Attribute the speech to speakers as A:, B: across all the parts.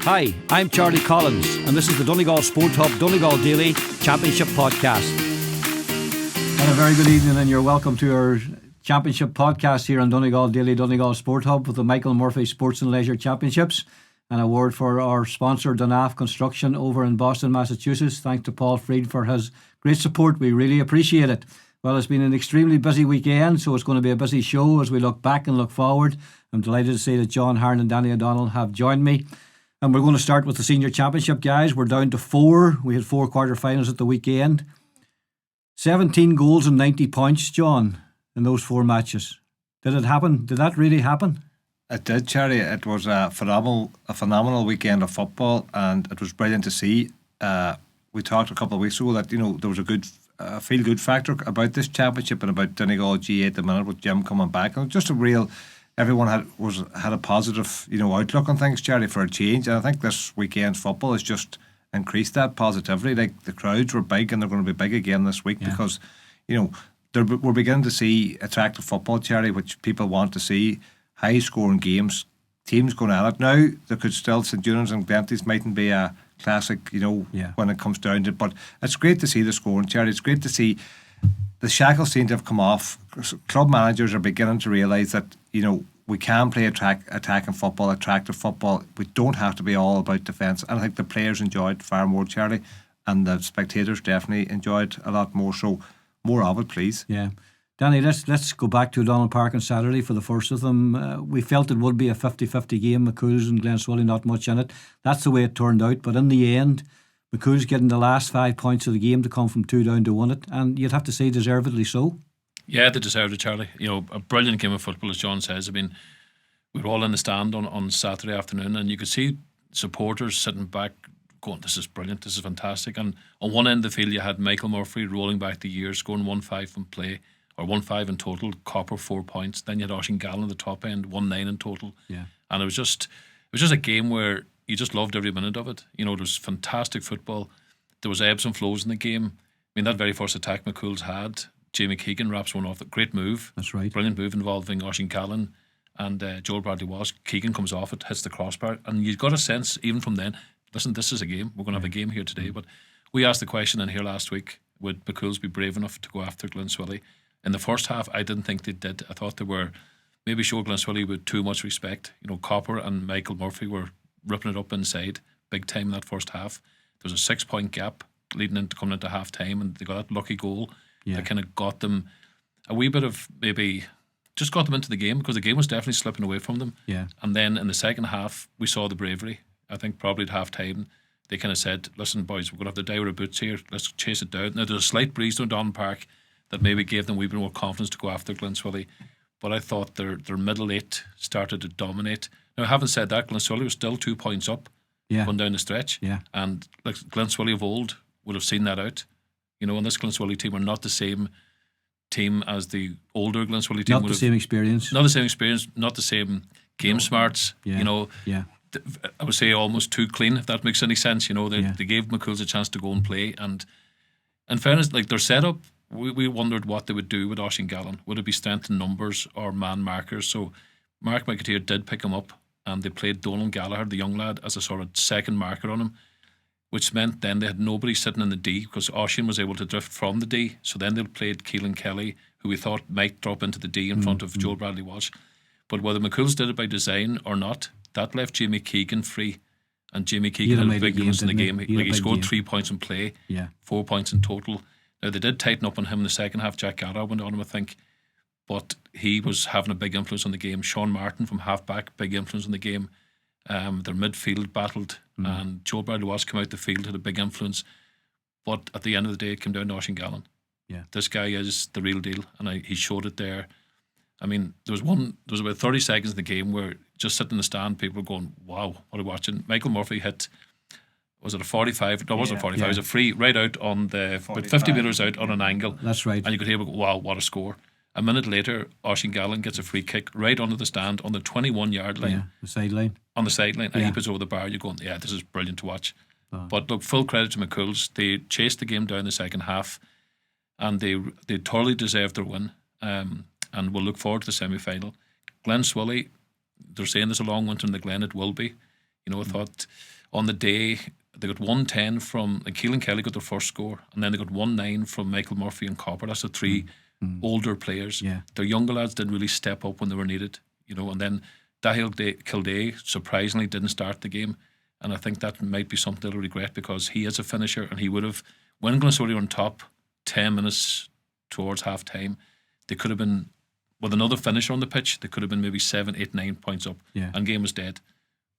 A: Hi, I'm Charlie Collins, and this is the Donegal Sport Hub Donegal Daily Championship Podcast. And a very good evening, and you're welcome to our Championship Podcast here on Donegal Daily Donegal Sport Hub with the Michael Murphy Sports and Leisure Championships. And a word for our sponsor, Donaf Construction, over in Boston, Massachusetts. Thanks to Paul Freed for his great support. We really appreciate it. Well, it's been an extremely busy weekend, so it's going to be a busy show as we look back and look forward. I'm delighted to say that John, Haran and Danny O'Donnell have joined me. And we're going to start with the Senior Championship, guys. We're down to 4. We had 4 quarter-finals at the weekend. 17 goals and 90 points, John, in those 4 matches. Did it happen? Did that really happen?
B: It did, Charlie. It was a phenomenal weekend of football, and it was brilliant to see. We talked a couple of weeks ago that there was a good feel-good factor about this championship and about Donegal GAA at the minute with Jim coming back, and just a real. Everyone had a positive outlook on things, Charlie, for a change, and I think this weekend's football has just increased that positivity. Like, the crowds were big, and they're going to be big again this week because we're beginning to see attractive football, Charlie, which people want to see. High scoring games, teams going at it. Now there could still St. John's and Glenties mightn't be a classic, when it comes down to it. But it's great to see the scoring, Charlie. It's great to see the shackles seem to have come off. Club managers are beginning to realise that we can play attacking football, attractive football. We don't have to be all about defence. And I think the players enjoyed far more, Charlie, and the spectators definitely enjoyed a lot more. So more of it, please.
A: Yeah. Danny, let's go back to O'Donnell Park on Saturday for the first of them. We felt it would be a 50-50 game. McCool's and Glenswilly, not much in it. That's the way it turned out. But in the end, McCool's getting the last 5 points of the game to come from 2 down to 1 it. And you'd have to say deservedly so.
C: Yeah, they deserved it, Charlie. A brilliant game of football, as John says. I mean, we were all in the stand on Saturday afternoon, and you could see supporters sitting back going, this is brilliant, this is fantastic. And on one end of the field, you had Michael Murphy rolling back the years, scoring 1-5 from play. Or 1-5 in total, Copper 4 points. Then you had Oisin Gallen at the top end, 1-9 in total.
A: Yeah.
C: And it was just a game where you just loved every minute of it. It was fantastic football. There was ebbs and flows in the game. I mean, that very first attack McCool's had, Jamie Keegan wraps one off. Great move.
A: That's right.
C: Brilliant move involving Oisin Gallen and Joel Bradley Walsh. Keegan comes off it, hits the crossbar, and you got a sense even from then. Listen, this is a game. We're going to have a game here today. But we asked the question in here last week: would McCool's be brave enough to go after Glenswilly? In the first half, I didn't think they did. I thought they were maybe showing Glenswilly with too much respect. Copper and Michael Murphy were ripping it up inside big time in that first half. There was a 6-point gap coming into half time, and they got that lucky goal that kind of got them a wee bit of maybe just got them into the game, because the game was definitely slipping away from them.
A: Yeah. And
C: then in the second half, we saw the bravery. I think probably at half time, they kind of said, listen, boys, we're going to have to die with our boots here. Let's chase it down. Now, there's a slight breeze down Don Park that maybe gave them a wee bit more confidence to go after Glenswilly. But I thought their middle 8 started to dominate. Now, having said that, Glenswilly was still 2 points up going down the stretch.
A: Yeah.
C: And like Glenswilly of old would have seen that out. And this Glenswilly team are not the same team as the older Glenswilly team.
A: Not the same experience.
C: Not the same experience, not the same game smarts.
A: Yeah.
C: I would say almost too clean, if that makes any sense. They gave McCool's a chance to go and play. And in fairness, like, their setup, we wondered what they would do with Oisin Gallen. Would it be strength in numbers or man markers? So Mark McAteer did pick him up, and they played Donald Gallagher, the young lad, as a sort of second marker on him, which meant then they had nobody sitting in the D, because Oisin was able to drift from the D. So then they played Keelan Kelly, who we thought might drop into the D in front of Joel Bradley Walsh. But whether McCool's did it by design or not, that left Jamie Keegan free. And Jamie Keegan had a big influence in the game. He scored 3 points in play, 4 points in total. Now, they did tighten up on him in the second half. Jack Gallagher went on him, I think. But he was having a big influence on the game. Sean Martin from half-back, big influence on the game. Their midfield battled, and Joe Bradley Walsh came out the field, had a big influence. But at the end of the day, it came down to Oisin Gallen.
A: Yeah.
C: This guy is the real deal, and he showed it there. I mean, there was about 30 seconds in the game where just sitting in the stand, people were going, wow, what are we watching? Michael Murphy hit, was it a 45? No, it wasn't a 45. It was a free right out on the, with 50 metres out on an angle.
A: That's right.
C: And you could hear, wow, what a score. A minute later, Oisin Gallen gets a free kick right onto the stand on the 21-yard line.
A: Yeah, the sideline.
C: On the sideline. And he puts over the bar. You're going, yeah, this is brilliant to watch. Oh. But look, full credit to McCool's. They chased the game down the second half, and they totally deserved their win. And we'll look forward to the semi-final. Glenswilly, they're saying there's a long winter in the Glen. It will be. You know, I thought on the day they got 110 from Keelan Kelly got their first score, and then they got 1-9 from Michael Murphy and Copper. That's the three older players.
A: Yeah.
C: Their younger lads didn't really step up when they were needed. You know, and then Dahil Kildare surprisingly didn't start the game, and I think that might be something they'll regret because he is a finisher, and he would have, when Glensorry were on top 10 minutes towards half time, they could have been, with another finisher on the pitch, they could have been maybe 7, 8, 9 points up, and game was dead.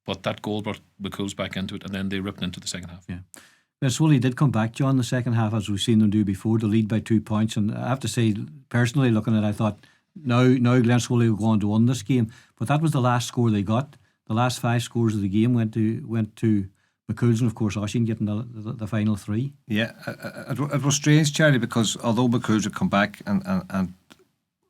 C: But that goal brought McCool's back into it, and then they ripped into the second half.
A: Yeah. Glensoley did come back, John, the second half, as we've seen them do before, to lead by 2 points. And I have to say, personally, looking at it, I thought, now Glensoley will go on to win this game. But that was the last score they got. The last 5 scores of the game went to McCool's, and of course Oisin getting the final 3.
B: Yeah, it was strange, Charlie, because although McCool's had come back and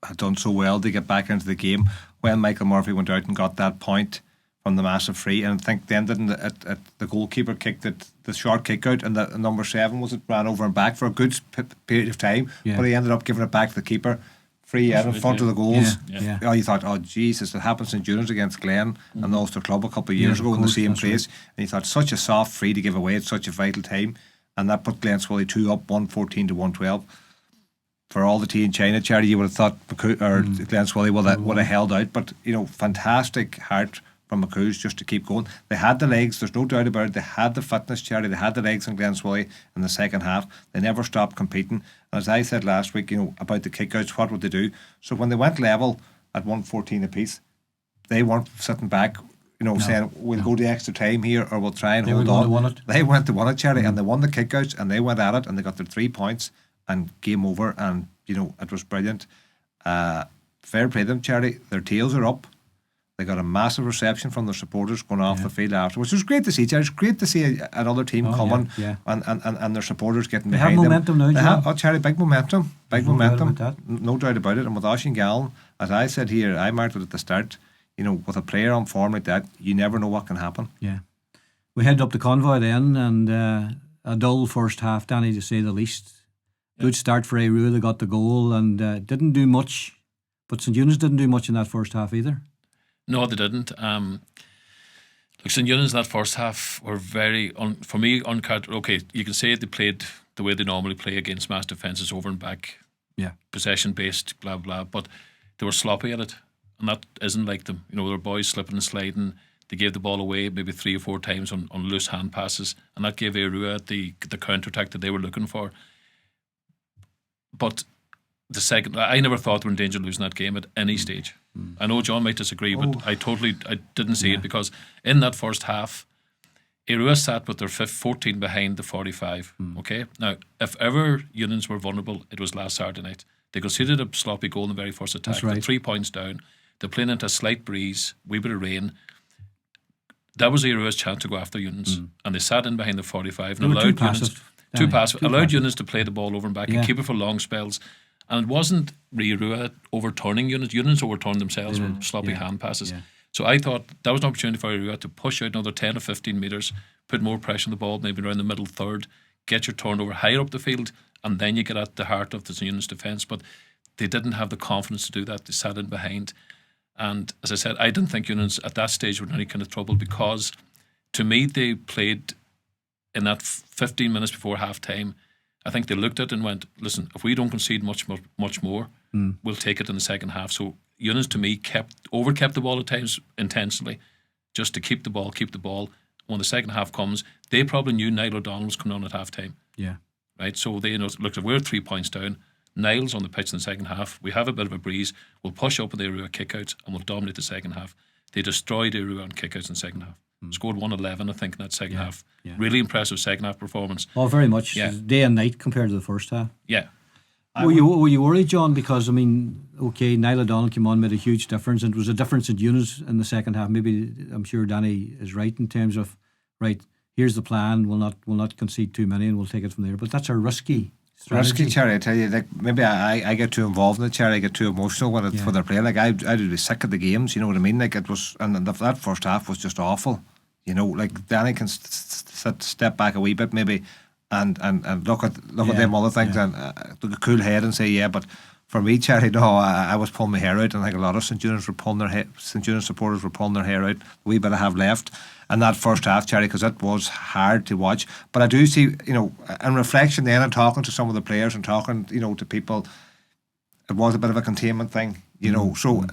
B: had done so well to get back into the game, when Michael Murphy went out and got that point from the massive free, and I think then the goalkeeper kicked it, the short kick out, and the number 7 was it, ran over and back for a good period of time, but he ended up giving it back to the keeper, free in front of the goals. Oh, you thought, oh Jesus, it happened St John's against Glen and lost their club a couple of years ago in the same place, and you thought, such a soft free to give away at such a vital time, and that put Glensoley 2 up, 114 to 112. For all the tea in China, Charity, you would have thought Glensoley would have held out, but you know, fantastic heart from McCool's just to keep going. They had the legs, there's no doubt about it. They had the fitness, Charity. They had the legs in Glensoley in the second half. They never stopped competing. And as I said last week, you know, about the kickouts, what would they do? So when they went level at 114 apiece, they weren't sitting back, you know, saying we'll go the extra time here or we'll try and hold on. They went to win it, Charity, and they won the kickouts and they went at it and they got their 3 points and game over. And you know, it was brilliant. Fair play them, Charity. Their tails are up. They got a massive reception from their supporters going off the field afterwards. It was great to see. It's great to see another team coming and their supporters getting behind them.
A: They have momentum now,
B: Charlie, big momentum. No doubt about it. And with Oisin Gallen, as I said here, I marked it at the start, you know, with a player on form like that, you never know what can happen.
A: Yeah. We headed up the convoy then, and a dull first half, Danny, to say the least. Good start for Airua. They got the goal and didn't do much. But St Eunice didn't do much in that first half either.
C: No, they didn't. Look, St Eunice in that first half were very, for me, uncharacteristic. Okay, you can say they played the way they normally play against mass defences, over and back, possession based, blah blah. But they were sloppy at it, and that isn't like them. You know, their boys slipping and sliding. They gave the ball away maybe 3 or 4 times on loose hand passes, and that gave Airua the counter attack that they were looking for. But the second, I never thought they were in danger of losing that game at any stage. I know John might disagree, but I didn't see it, because in that first half, Airua sat with their 14 behind the 45. Okay, now if ever Unions were vulnerable, it was last Saturday night. They conceded a sloppy goal in the very first attack. They're 3 points down. They're playing into a slight breeze, wee bit of rain. That was Airua's chance to go after Unions, and they sat in behind the 45 and allowed Unions to play the ball over and back and keep it for long spells. And it wasn't Airua overturning Unions. Unions overturned themselves with sloppy hand passes. So I thought that was an opportunity for Airua to push out another 10 or 15 metres, put more pressure on the ball, maybe around the middle third, get your turnover higher up the field, and then you get at the heart of the Unions defence. But they didn't have the confidence to do that. They sat in behind. And as I said, I didn't think Unions at that stage were in any kind of trouble, because to me they played in that 15 minutes before half time. I think they looked at it and went, listen, if we don't concede much more, we'll take it in the second half. So Eunice, to me, overkept the ball at times intentionally, just to keep the ball. When the second half comes, they probably knew Niall O'Donnell was coming on at half time. Yeah. Right? So they looked at, we're 3 points down. Niall's on the pitch in the second half. We have a bit of a breeze. We'll push up with the Airua kickouts and we'll dominate the second half. They destroyed Airua on kickouts in the second half. Scored 111, I think, in that second half. Really impressive second half performance.
A: Oh, very much. Day and night compared to the first half.
C: Yeah.
A: Were you worried, John? Because, I mean, okay, Niall O'Donnell came on, made a huge difference, and it was a difference in units in the second half. Maybe, I'm sure Danny is right in terms of, right, here's the plan, we'll not concede too many and we'll take it from there. But that's a risky strategy.
B: Risky, Cherry, I tell you. Like, maybe I get too involved in it, Cherry. I get too emotional when they're playing. Like, I'd be sick of the games, you know what I mean? Like, it was, and that first half was just awful. You know, like, Danny can step back a wee bit maybe and look at them other things and look a cool head and say, but for me, Cherry, no, I was pulling my hair out, and I think a lot of St John's supporters were pulling their hair out. The wee bit I have left in that first half, Cherry, because it was hard to watch. But I do see, in reflection then, and talking to some of the players and talking, to people, it was a bit of a containment thing, So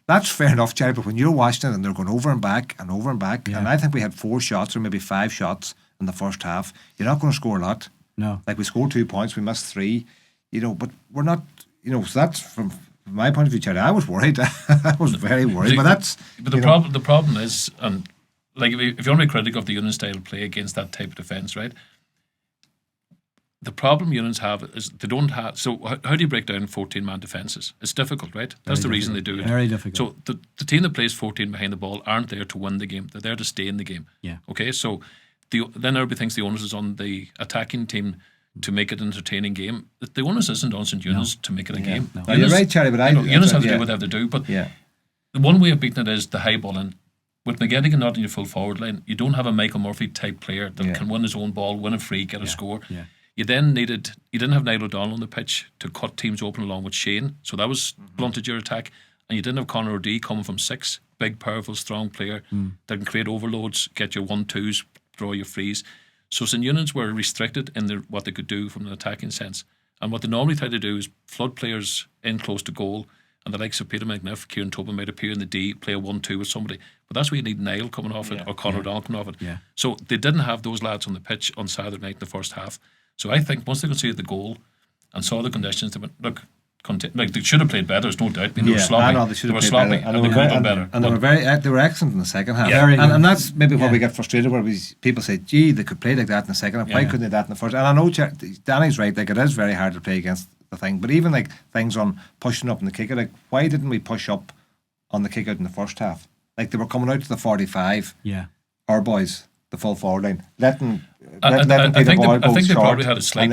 B: that's fair enough, Cherry. But when you're watching it and they're going over and back and over and back, and I think we had 4 shots or maybe 5 shots in the first half, you're not going to score a lot.
A: No,
B: like we scored 2 points, we missed 3, but we're not. So that's from my point of view, Cherry. I was worried. I was very worried. But
C: the problem is, and like if you're only critic of the Union style play against that type of defence, right? The problem Unions have is they don't have. So how do you break down 14-man defences? It's difficult, right? That's the reason they do it.
A: Very difficult.
C: So the team that plays 14 behind the ball aren't there to win the game. They're there to stay in the game.
A: Yeah.
C: Okay. So then everybody thinks the onus is on the attacking team to make it an entertaining game. The onus isn't on St Eunice to make it a game.
B: No. You're right, Charlie, but
C: Eunice have to do what they have to do. But the one way of beating it is the high ball. And with McGettigan not in your full forward line, you don't have a Michael Murphy type player that can win his own ball, win a free, get a score.
A: Yeah.
C: You didn't have Niall O'Donnell on the pitch to cut teams open along with Shane, so that was blunted your attack. And you didn't have Conor O'Dea coming from 6, big, powerful, strong player that can create overloads, get your 1-2s, draw your frees. So St Eunice were restricted in what they could do from an attacking sense. And what they normally try to do is flood players in close to goal, and the likes of Peter McNiff, Kieran Tobin might appear in the D, play a 1-2 with somebody. But that's where you need Niall coming off it or Conor O'Donnell coming off it. Yeah. So they didn't have those lads on the pitch on Saturday night in the first half. So I think once they conceded the goal and saw the conditions, they went, look, they should have played better, there's no doubt. They were sloppy.
B: They were sloppy
C: better. And they could have done better.
B: And they were excellent in the second half.
C: Yeah.
B: And that's maybe where we get frustrated, where people say, gee, they could play like that in the second half. Why couldn't they do that in the first? And I know Danny's right, like it is very hard to play against the thing. But even like things on pushing up in the kick out, like why didn't we push up on the kick out in the first half? Like they were coming out to the 45.
A: Yeah.
B: Our boys, the full forward line, letting
C: I think
B: the ball go
C: they
B: short,
C: probably had a slight.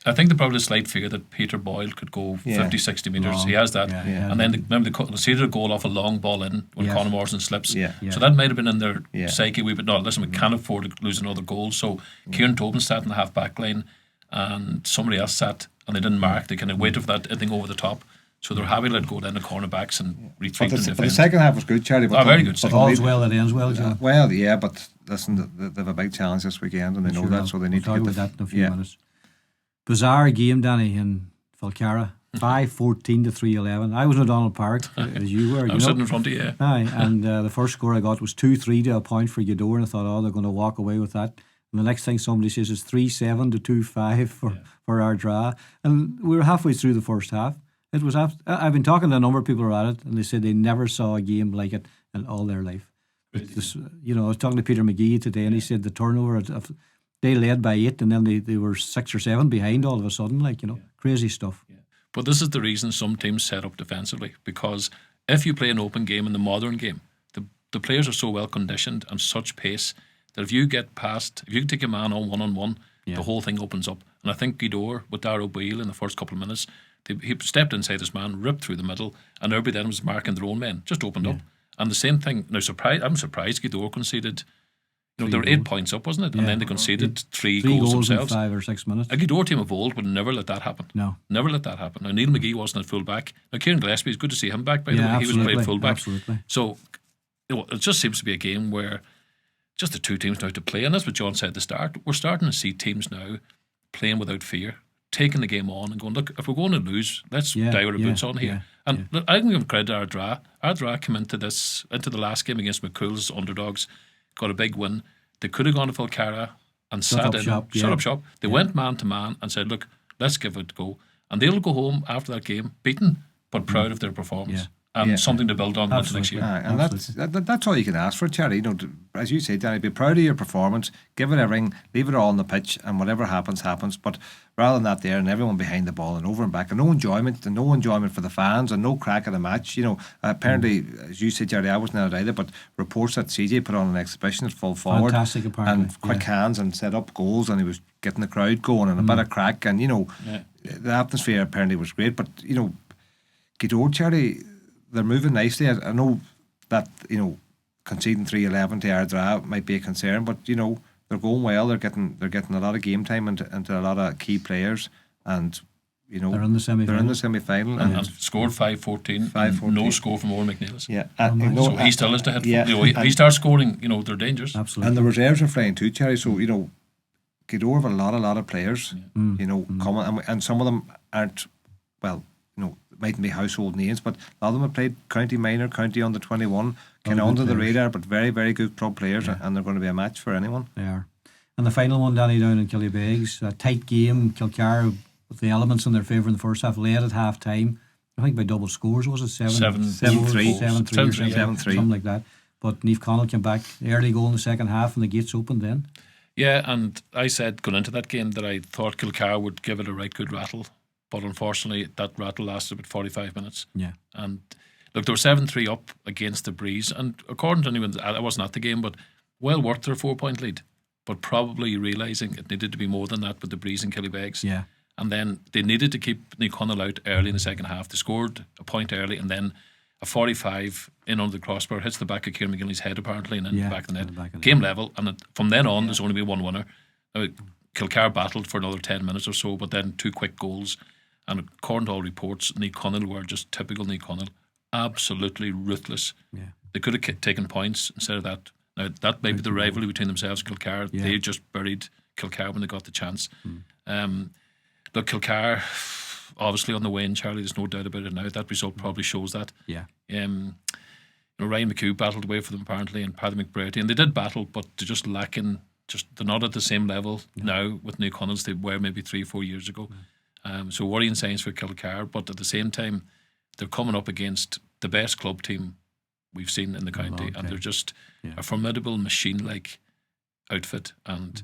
B: I
C: think they probably had a slight fear that Peter Boyle could go 50, 60 metres. He has that. And then remember they conceded a goal off a long ball in when Conor Morrison slips. So that might have been in their psyche a wee bit. No, listen, we can't afford to lose another goal. So Kieran Tobin sat in the half back line and somebody else sat and they didn't mark. They kind of waited for that thing over the top. So they're happy to let go down the cornerbacks and retreat to the defence.
B: But the second half was good, Charlie. But
C: very good.
A: But all's well that ends well, John.
B: Well, yeah, but listen, they have a big challenge this weekend and they know that, so they need to
A: talk about that in a few minutes. Bizarre game, Danny, in Falcarra. 5-14 to 3-11. I was in O'Donnell Park, as you were.
C: I was sitting in front of you.
A: Aye, and the first score I got was 2-3 to a point for Gweedore, and I thought, they're going to walk away with that. And the next thing somebody says is 3-7 to 2-5 for our draw. And we were halfway through the first half. It was. I've been talking to a number of people about it, and they said they never saw a game like it in all their life. This, I was talking to Peter McGee today, and he said the turnover, they led by 8, and then they were 6 or 7 behind all of a sudden, crazy stuff.
C: Yeah. But this is the reason some teams set up defensively, because if you play an open game in the modern game, the players are so well conditioned and such pace that if you get past, if you can take a man on one-on-one, the whole thing opens up. And I think Gweedore with Darrow Boyle in the first couple of minutes, he stepped inside his man, ripped through the middle, and everybody then was marking their own men, just opened up. And the same thing, now I'm surprised Gweedore conceded, they were 8 points up, wasn't it? And then they conceded three goals themselves.
A: In 5 or 6 minutes.
C: A Gweedore team of old would never let that happen.
A: No.
C: Never let that happen. Now, Neil McGee wasn't at full back. Now, Kieran Gillespie, it's good to see him back, by the way. He was playing full back.
A: Absolutely.
C: So, it just seems to be a game where just the two teams now to play. And that's what John said at the start. We're starting to see teams now playing without fear, taking the game on and going, look, if we're going to lose, let's dive our boots on here. And look, I can give credit to our draw. Our draw came into the last game against McCool's underdogs, got a big win. They could have gone to Falcarra and shut up shop. They went man to man and said, look, let's give it a go. And they'll go home after that game beaten, but proud of their performance. And something to build on into next year.
B: And that's all you can ask for, Charlie. As you say, Danny, be proud of your performance, give it everything, leave it all on the pitch, and whatever happens, happens. But rather than that, there and everyone behind the ball and over and back, and no enjoyment for the fans, and no crack at a match. Apparently, as you said, Charlie, I wasn't at it either, but reports that CJ put on an exhibition at full forward,
A: fantastic, apparently,
B: and quick hands and set up goals, and he was getting the crowd going and a bit of crack, and the atmosphere apparently was great. But Gweedore, Charlie, they're moving nicely. I know that conceding 3-11 to Ardra might be a concern, but they're going well. They're getting a lot of game time into a lot of key players, and you know,
A: They're in the semi-final.
B: They're in the semi-final
C: and scored 5-14.
B: 5-14.
C: No score from Owen McNeilis.
B: Yeah,
C: so he still has to hit. If he starts scoring, they're dangerous.
A: Absolutely.
B: And the reserves are flying too, Cherry. So Gidor have a lot of players. Coming, and some of them aren't mightn't be household names, but a lot of them have played county minor, county under 21, kind of under the radar, but very, very good club players, and they're going to be a match for anyone.
A: They are. And the final one, Danny, down in Killybegs, a tight game. Kilcar, with the elements in their favour in the first half, led at half time. I think by double scores, was it?
B: 7-3,
A: 7-3, something like that. But Niamh Connell came back, early goal in the second half, and the gates opened then.
C: Yeah, and I said going into that game that I thought Kilcar would give it a right good rattle. But unfortunately, that rattle lasted about 45 minutes.
A: Yeah.
C: And look, they were 7-3 up against the Breeze. And according to anyone, I wasn't at the game, but well worth their 4-point lead. But probably realising it needed to be more than that with the Breeze and Killybegs.
A: Yeah.
C: And then they needed to keep Niamh Connell out early in the second half. They scored a point early, and then a 45 in under the crossbar, hits the back of Kieran McGinley's head apparently, and then back of the net. Game level, and from then on, there's only been one winner. Now, Kilcar battled for another 10 minutes or so, but then 2 quick goals. And according to all reports, Niamh Connell were just typical Niamh Connell, absolutely ruthless. Yeah. They could have taken points instead of that. Now, that may be the rivalry between themselves and Kilcar. Yeah. They just buried Kilcar when they got the chance. Look, Kilcar, obviously on the way in, Charlie, there's no doubt about it now. That result probably shows that. Yeah. Ryan McHugh battled away for them apparently, and Paddy McBrady, and they did battle, but they're just lacking. They're not at the same level now with Niamh Connell as they were maybe 3 or 4 years ago. So worrying signs for Kilcar, but at the same time, they're coming up against the best club team we've seen in the county, and they're just a formidable machine-like outfit. And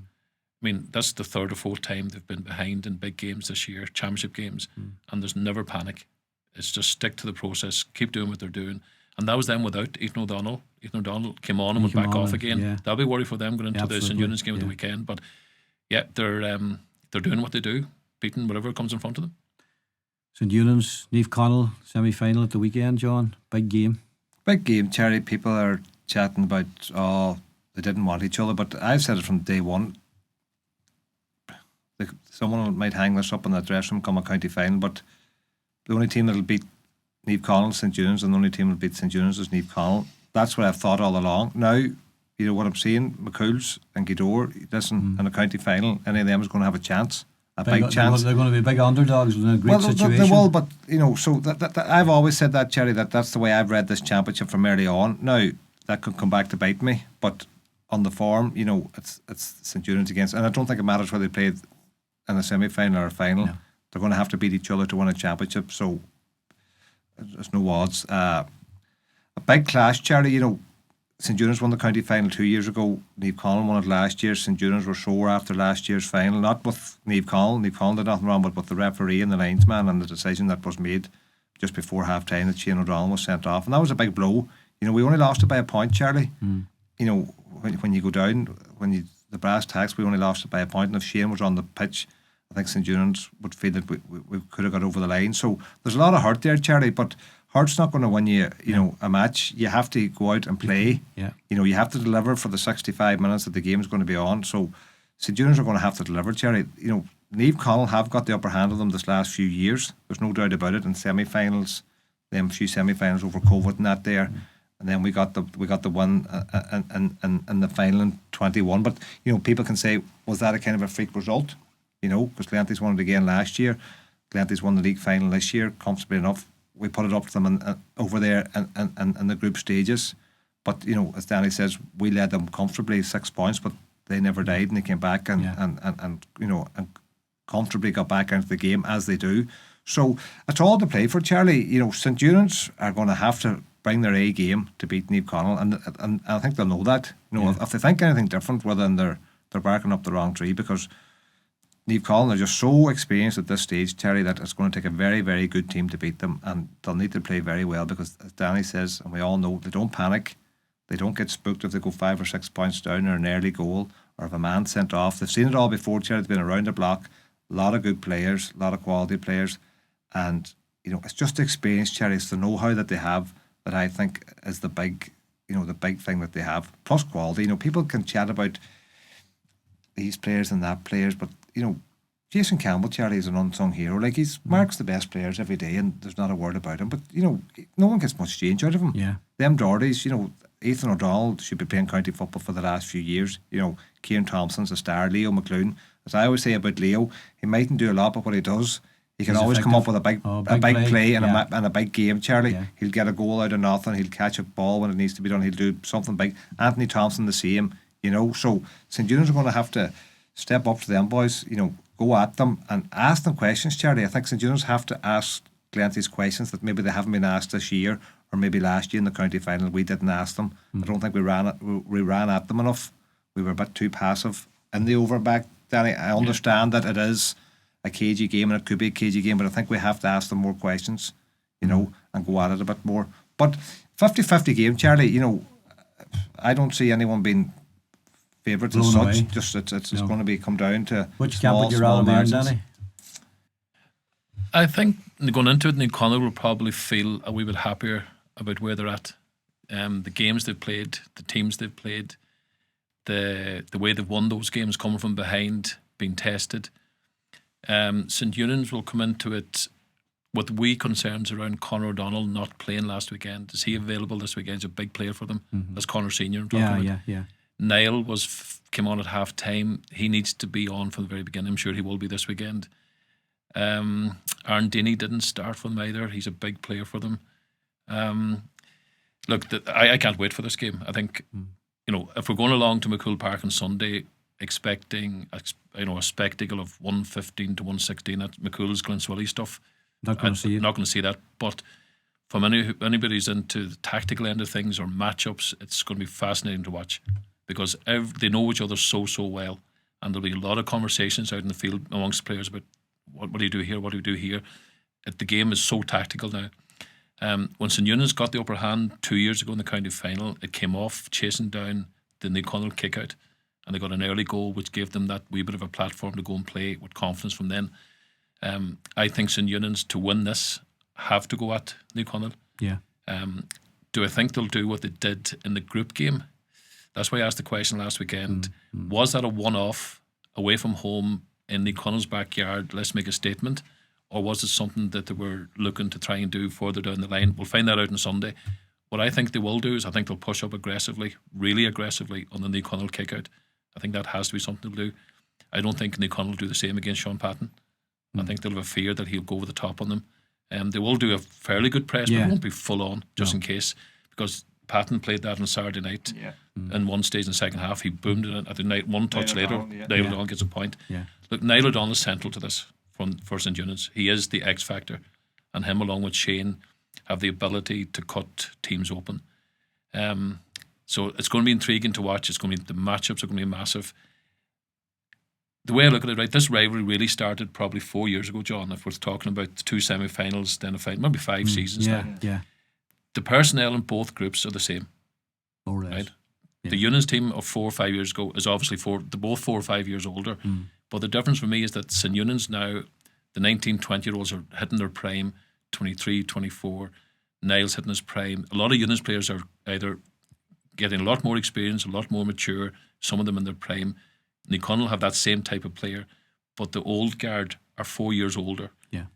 C: I mean, that's the 3rd or 4th time they've been behind in big games this year, championship games, and there's never panic. It's just stick to the process, keep doing what they're doing. And that was them without Ethan O'Donnell. Ethan O'Donnell came on and went back off again. Yeah. That'll be worry for them going into the St Eunan's game of the weekend. But they're doing what they do, beating whatever comes in front of them.
A: St Eunan's, Niamh Connell, semi-final at the weekend, John. Big game.
B: Big game, Cherry. People are chatting about, they didn't want each other, but I've said it from day one. Someone might hang this up in that dressing room come a county final, but the only team that'll beat Niamh Connell is St Eunan's, and the only team that'll beat St Eunan's is Niamh Connell. That's what I've thought all along. Now, what I'm seeing, McCool's and Gidor, listen, in a county final, any of them is going to have a chance. A big chance.
A: They're going to be big underdogs in a great situation.
B: They will, but so that I've always said that, Cherry, that's the way I've read this championship from early on. Now that could come back to bite me, but on the form, it's St Eunan's against, and I don't think it matters whether they play in a semi-final or a final. No. They're going to have to beat each other to win a championship. So there's no odds. A big clash, Cherry. St Eunan's won the county final 2 years ago. Niamh Connell won it last year. St Eunan's were sore after last year's final, not with Niamh Connell. Niamh Connell did nothing wrong, but with the referee and the linesman and the decision that was made just before half time that Shane O'Donnell was sent off. And that was a big blow. We only lost it by a point, Charlie. When you go down, the brass tacks, we only lost it by a point. And if Shane was on the pitch, I think St Eunan's would feel that we could have got over the line. So there's a lot of hurt there, Charlie, but heart's not going to win you, a match. You have to go out and play. Yeah. You have to deliver for the 65 minutes that the game is going to be on. So St Eunan's are going to have to deliver, Cherry. Niamh Connell have got the upper hand of them this last few years. There's no doubt about it. In semi-finals, them few semi-finals over COVID and that there, and then we got the win in the final in 21. But people can say, was that a kind of a freak result? Because Glenties won it again last year. Glenties won the league final this year comfortably enough. We put it up to them over there in the group stages. But, as Danny says, we led them comfortably 6 points, but they never died and they came back and comfortably got back into the game as they do. So it's all to play for, Charlie. St Eunan's are going to have to bring their A game to beat Niamh Connell, and I think they'll know that. If they think anything different, well, then they're barking up the wrong tree, because Niamh Connell are just so experienced at this stage, Terry, that it's going to take a very, very good team to beat them, and they'll need to play very well, because as Danny says, and we all know, they don't panic, they don't get spooked if they go 5 or 6 points down or an early goal or if a man sent off. They've seen it all before, Terry. They've been around the block, a lot of good players, a lot of quality players, and it's just the experience, Terry. It's the know-how that they have that I think is the big thing that they have, plus quality. People can chat about these players and that players, but Jason Campbell, Charlie, is an unsung hero. Like, he's marks the best players every day, and there's not a word about him. But, you know, no one gets much change out of him.
A: Yeah.
B: Them Dohertys, you know, Ethan O'Donnell should be playing county football for the last few years. You know, Kieran Thompson's a star. Leo McClune, as I always say about Leo, he mightn't do a lot, but what he does, he can always come up with a big play and a big game, Charlie.
A: Yeah.
B: He'll get a goal out of nothing. He'll catch a ball when it needs to be done. He'll do something big. Anthony Thompson the same, you know. So St. Eunice are going to have to step up to them boys, you know, go at them and ask them questions, Charlie. I think St. Eunice have to ask Glenty's questions that maybe they haven't been asked this year, or maybe last year in the county final we didn't ask them. I don't think we ran at them enough. We were a bit too passive in the overback, Danny. I understand that it is a cagey game and it could be a cagey game, but I think we have to ask them more questions, you know, and go at it a bit more. But 50-50 game, Charlie, you know, I don't see anyone being favourites as such.
A: Away.
B: Just it's going to be come down to
A: which camp would you rather be in, Danny?
C: I think going into it, New Connaught will probably feel a wee bit happier about where they're at. The games they've played, the teams they've played, the way they've won those games, coming from behind, being tested. St. Eunice will come into it with wee concerns around Conor O'Donnell not playing last weekend. Is he available this weekend? He's a big player for them. As Conor Senior.
A: Yeah.
C: Niall came on at half time. He needs to be on from the very beginning. I'm sure he will be this weekend. Aaron Denny didn't start for them either. He's a big player for them. Look, I can't wait for this game. I think, you know, if we're going along to McCool Park on Sunday expecting a spectacle of 115 to 116 at McCool's Glenswilly stuff,
A: not going to see that. But from anybody who's into the tactical end of things or matchups, it's going to be fascinating to watch, because they know each other so well, and there'll be a lot of conversations out in the field amongst players about what do you do here, what do you do here. The game is so tactical now. When St. Eunice got the upper hand 2 years ago in the county final, it came off chasing down the New Connaught kick out, and they got an early goal which gave them that wee bit of a platform to go and play with confidence from then. I think St. Eunice, to win this, have to go at New Connaught. Yeah.
C: Do I think they'll do what they did in the group game? That's why I asked the question last weekend. Was that a one-off away from home in New Connaught's backyard, let's make a statement, or was it something that they were looking to try and do further down the line? We'll find that out on Sunday. What I think they will do is I think they'll push up aggressively, really aggressively, on the New Connaught kick-out. I think that has to be something to do. I don't think New Connaught will do the same against Sean Patton. I think they'll have a fear that he'll go over the top on them. They will do a fairly good press, but it won't be full on, just in case, because Patton played that on Saturday night. In one stage in the second half, he boomed it at the night. One touch later, Niall O'Donnell gets a point. Look, Niall O'Donnell is central to this for St. Eunice. He is the X factor, and him along with Shane have the ability to cut teams open. So it's going to be intriguing to watch. It's going to be, the matchups are going to be massive. The way I look at it, right, this rivalry really started probably 4 years ago, John. If we're talking about the two semi-finals, then a final, maybe 5 seasons now. The personnel in both groups are the same. Right? The Eunice team of 4 or 5 years ago is obviously they're both 4 or 5 years older. But the difference for me is that St. Eunice now, the 19, 20-year-olds are hitting their prime, 23, 24. Niall's hitting his prime. A lot of Eunice players are either getting a lot more experience, a lot more mature, some of them in their prime. New Connaught have that same type of player, but the old guard are 4 years older.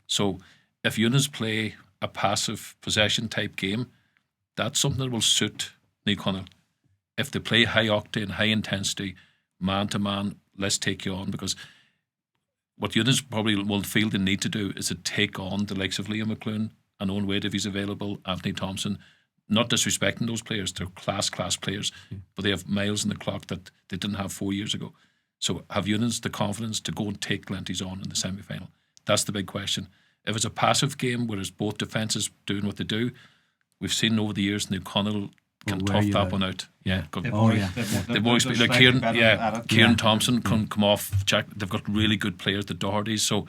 C: So if Eunice play a passive possession type game, that's something that will suit New Connaught. If they play high octane, high intensity, man to man, let's take you on, because what Eunice probably will feel they need to do is to take on the likes of Liam McClune and Owen Wade if he's available, Anthony Thompson. Not disrespecting those players, they're class players, but they have miles in the clock that they didn't have 4 years ago. So have Eunice the confidence to go and take Glenty's on in the semi-final? That's the big question. If it's a passive game where it's both defences doing what they do, we've seen over the years New Connaught can tough that one out. They've always been like Kieran Thompson can come off. They've got really good players, the Dohertys. So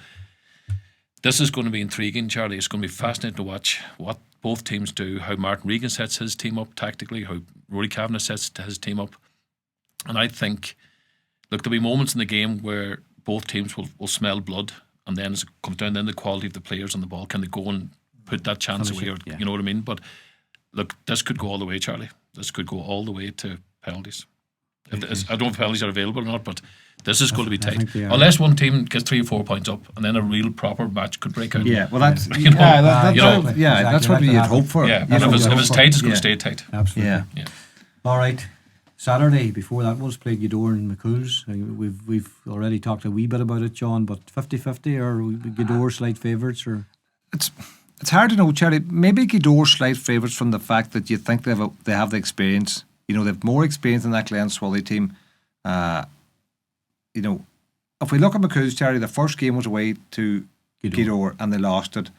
C: this is going to be intriguing, Charlie. It's going to be fascinating to watch what both teams do, how Martin Regan sets his team up tactically, how Rory Kavanagh sets his team up. And I think, look, there'll be moments in the game where both teams will smell blood, and then as it comes down then the quality of the players on the ball, can they go and put that chance away, or you know what I mean? But look, this could go all the way, Charlie. This could go all the way to penalties. I don't know if penalties are available or not, but This is going to be
A: I
C: tight.
A: think they are.
C: Unless one team gets 3 or 4 points up, and then a real proper match could break out.
B: Yeah, well, that's
C: You know,
A: exactly.
B: that's what
A: That could
B: you'd
A: happen.
B: hope for.
C: Yeah,
B: You
C: and
B: know,
C: if it's tight, it's going
B: Yeah.
C: to stay tight.
A: Absolutely.
B: Yeah.
A: All right. Saturday before that was played Gweedore and McCool's. We've already talked a wee bit about it, John. But 50-50 or Gweedore slight favourites or
B: It's hard to know, Charlie. Maybe Gweedore slight favourites from the fact that you think they have the experience. You know, they've more experience than that Glen Swilly team. You know, if we look at McCool's, Charlie, the first game was away to Gweedore and they lost it.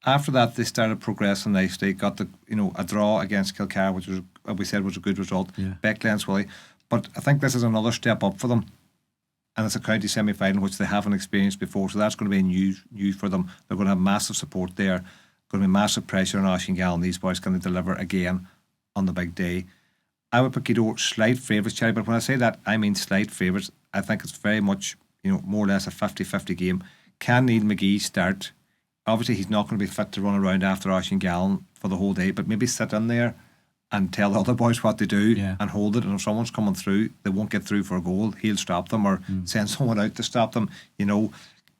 B: After that, they started progressing nicely. Got a draw against Kilcar, which was, as we said, was a good result.
A: Yeah.
B: Bet Glen Swilly. But I think this is another step up for them. And it's a county semi-final, which they haven't experienced before. So that's going to be new for them. They're going to have massive support there. Going to be massive pressure on Oshingal. These boys can they deliver again on the big day. I would put Gweedore slight favourites, Charlie. But when I say that, I mean slight favourites. I think it's very much, more or less a 50-50 game. Can Neil McGee start? Obviously, he's not going to be fit to run around after Oshingal for the whole day, but maybe sit in there and tell the other boys what to do and hold it. And if someone's coming through, they won't get through for a goal. He'll stop them or send someone out to stop them.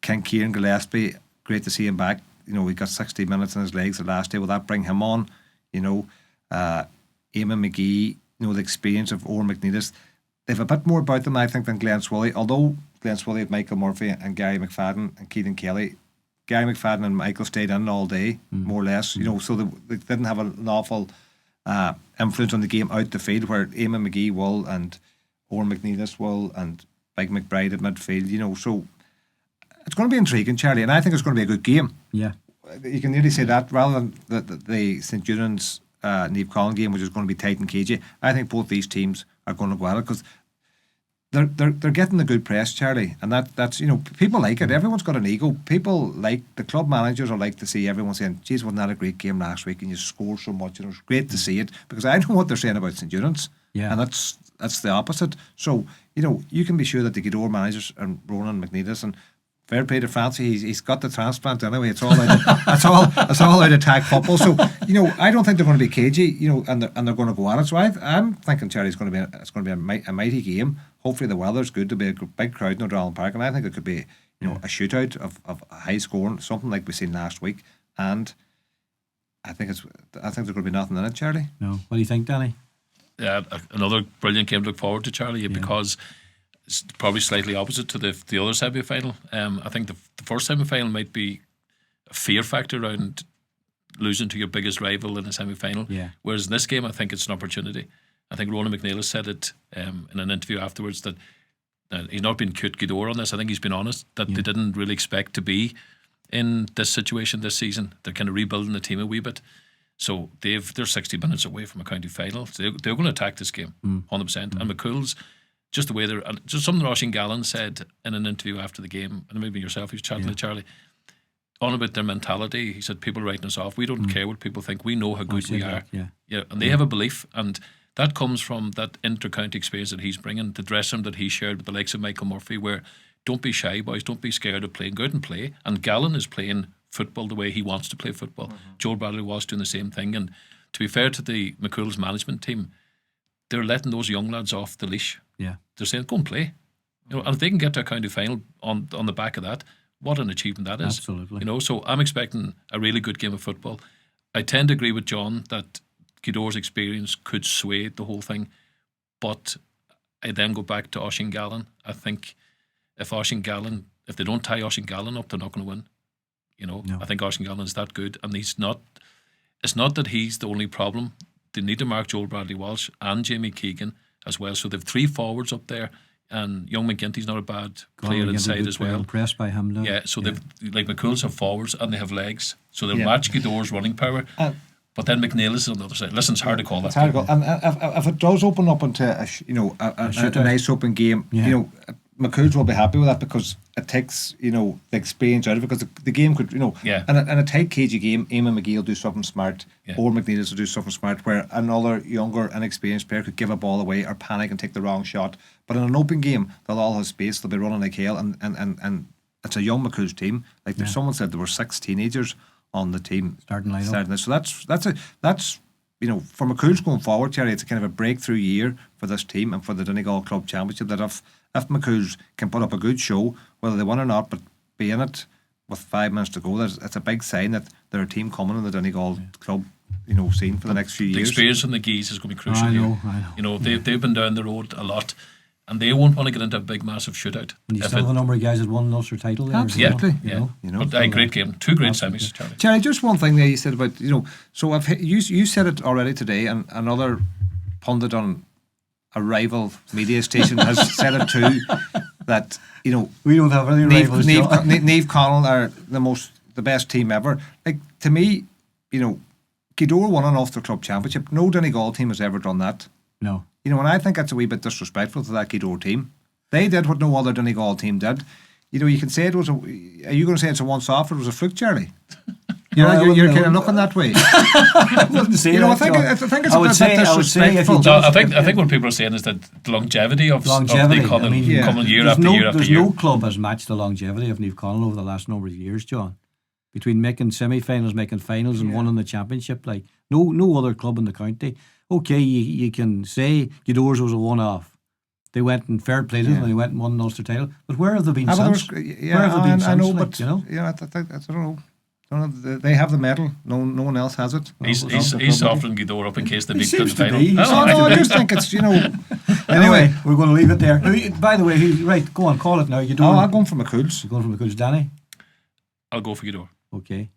B: Ken Kieran Gillespie, great to see him back. He got 60 minutes in his legs the last day. Will that bring him on? Eamon McGee, the experience of Owen McNeillis. They've a bit more about them, I think, than Glen Swilly. Although Glen Swilly had Michael Murphy and Gary McFadden and Keelan Kelly. Gary McFadden and Michael stayed in all day, more or less. So they didn't have an awful influence on the game out the field, where Eamon McGee will and Owen McNeillis will and Big McBride at midfield. So it's going to be intriguing, Charlie, and I think it's going to be a good game.
A: Yeah,
B: you can nearly say that rather than the St. Julian's Neve Collin game, which is going to be tight and cagey. I think both these teams are going to go at it because they're getting the good press, Charlie, and that's people like it. Everyone's got an ego. People like the club managers are like to see everyone saying, "Geez, wasn't that a great game last week?" And you scored so much. It's great to see it because I know what they're saying about St. Julian's, and that's the opposite. So you can be sure that the Gweedore managers and Ronan McNeillis and fair play to Francie, he's got the transplant anyway. It's all out it's all out attack football. So I don't think they're going to be cagey. And they're going to go at it. So I'm thinking, Charlie, it's going to be a mighty game. Hopefully the weather's good. There'll be a big crowd in O'Donnell Park, and I think it could be a shootout of high scoring, something like we seen last week. And I think there's going to be nothing in it, Charlie.
A: No, what do you think, Danny?
C: Yeah, another brilliant game to look forward to, Charlie, because it's probably slightly opposite to the other semi-final. I think the first semi-final might be a fear factor around losing to your biggest rival in a semi-final.
A: Yeah.
C: Whereas in this game, I think it's an opportunity. I think Ronan McNeillis said it in an interview afterwards that he's not been cute Gweedore on this. I think he's been honest that they didn't really expect to be in this situation this season. They're kind of rebuilding the team a wee bit. So they're 60 minutes away from a county final. So they're going to attack this game 100%. And McCool's, just the way they're, just something Roisin Gallen said in an interview after the game, and maybe yourself, he was chatting to Charlie, on about their mentality. He said, people writing us off, we don't care what people think, we know how good we are. And they have a belief, and that comes from that inter-county experience that he's bringing, the dressing room that he shared with the likes of Michael Murphy, where don't be shy, boys, don't be scared of playing, go out and play. And Gallen is playing football the way he wants to play football. Joel Bradley was doing the same thing, and to be fair to the McCool's management team, they're letting those young lads off the leash.
A: Yeah,
C: they're saying, go and play. And if they can get to a county final on the back of that, what an achievement that is.
A: Absolutely.
C: So I'm expecting a really good game of football. I tend to agree with John that Gweedore's experience could sway the whole thing, but I then go back to Oshingallen. I think if they don't tie Oshingallen up, they're not going to win.
A: No.
C: I think Oshingallen is that good, and it's not that he's the only problem. They need to mark Joel Bradley Walsh and Jamie Keegan as well. So they've 3 forwards up there, and young McGinty's not a bad player inside as well.
A: Impressed by him, though.
C: Yeah, so they've like McCool's have forwards and they have legs, so they'll match Gweedore's running power. But then McNeillis is on the other side. Listen, it's hard to call that.
B: It's hard to call. And if it does open up into a nice open game, McCool's will be happy with that because it takes the experience out of it, because the game could in a tight cagey game, Eamon McGee will do something smart, or McNeillis will do something smart, where another younger inexperienced player could give a ball away or panic and take the wrong shot. But in an open game, they'll all have space, they'll be running like hell, and it's a young McCool's team. Like someone said, there were 6 teenagers on the team
A: starting lineup.
B: So that's for McCool's going forward, Terry, it's a kind of a breakthrough year for this team and for the Donegal Club Championship, that if if McCool's can put up a good show, whether they win or not, but be in it with 5 minutes to go, it's a big sign that they're a team coming in the Donegal club, scene for the next few years.
C: The experience from the Gees is going to be crucial.
A: I know.
C: They've been down the road a lot, and they won't want to get into a big massive shootout.
A: And you still have a number of guys that won an Ulster title there.
B: Absolutely.
C: But great game, 2 great semis, Charlie.
B: Charlie, just one thing there you said about, so you said it already today, and another pundit on a rival media station has said it too, that
A: we don't have any rivals.
B: Niamh Conaill are the best team ever. Like, to me, Gweedore won an Ulster Club Championship. No Donegal team has ever done that.
A: No.
B: And I think that's a wee bit disrespectful to that Gweedore team. They did what no other Donegal team did. You can say it was are you going to say it's a once-off? It was a fluke, Charlie. You're kind of looking that way.
A: I wouldn't say that.
B: I think it's a bit disrespectful.
C: I think what people are saying is that the longevity of Niamh Conaill coming year after year after year.
A: No club has matched the longevity of Niamh Conaill over the last number of years, John. Between making semi-finals, making finals, and winning the championship, like no other club in the county. Okay, you can say Gweedore's was a one-off. They went and fair played it, and they went and won an Ulster title. But where have they been since? Where have they been since?
B: I know, but I don't know. They have the medal. No one else has it.
C: He's offering Gweedore up in case they beat the final.
B: No, I just think it's
A: Anyway, we're going to leave it there. By the way, right, go on, call it now.
B: I'm going for McCool's.
A: You're going for McCool's, Danny?
C: I'll go for Gweedore.
A: Okay.